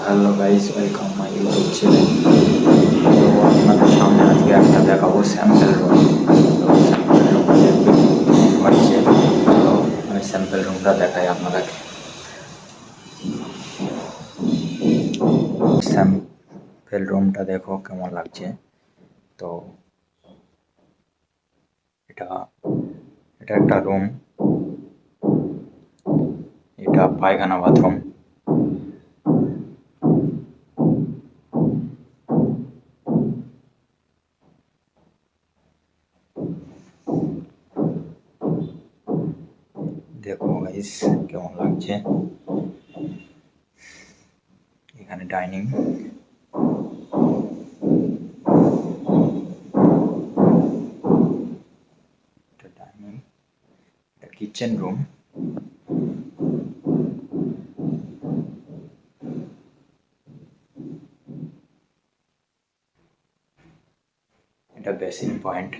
Hello guys, welcome my YouTube channel. তো আপনাদের সামনে আজকে একটা দেখাবো স্যাম্পল রুম। তো স্যাম্পল রুমটা দেখতে কেমন লাগছে, তো আমি স্যাম্পল রুমটা দেখাই আপনাদেরকে। স্যাম্পল রুমটা দেখো কেমন লাগছে। তো এটা এটা একটা রুম, এটা পায়খানা বাথরুম। দেখো গাইস কেমন লাগছে। এখানে ডাইনিং, এটা ডাইনিং, এটা কিচেন রুম। এটা বেসিন পয়েন্ট।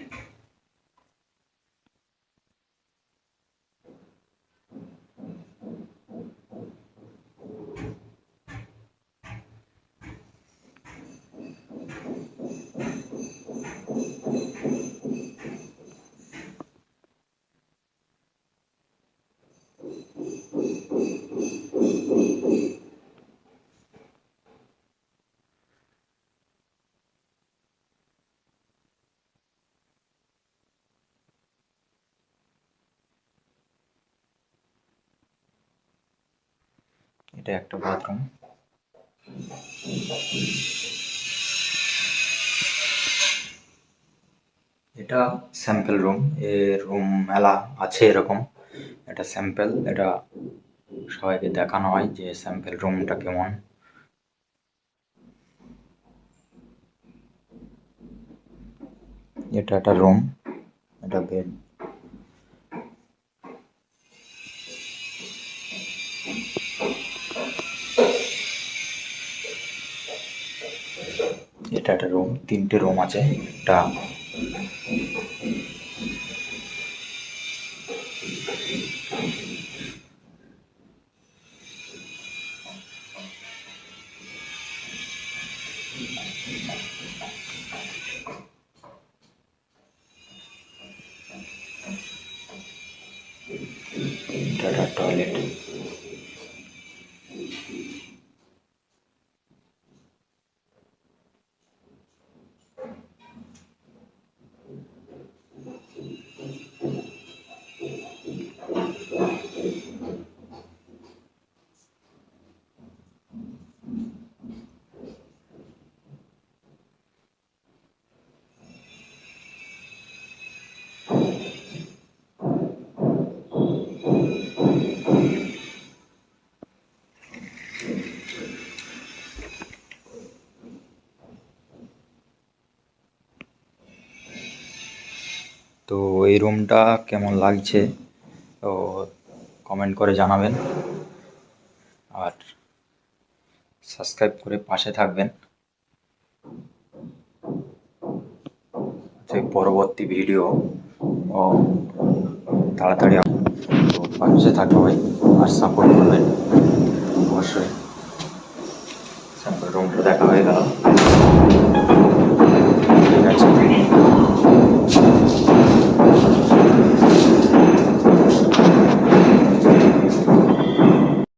এটা একটা বাথরুম। এটা স্যাম্পল রুম। এ রুম মেলা আছে এরকম। এটা স্যাম্পল, এটা সবাইকে দেখানো হয় যে স্যাম্পল রুমটা কেমন। এটা একটা রুম, এটা বেড। এটা একটা রুম, তিনটে রুম আছে। এটা একটা টয়লেট। তো এই রুমটা কেমন লাগছে তো কমেন্ট করে জানাবেন, আর সাবস্ক্রাইব করে পাশে থাকবেন। পরবর্তী ভিডিও ও তাড়াতাড়ি, তো পাশে থাকবে আর সাপোর্ট করবেন।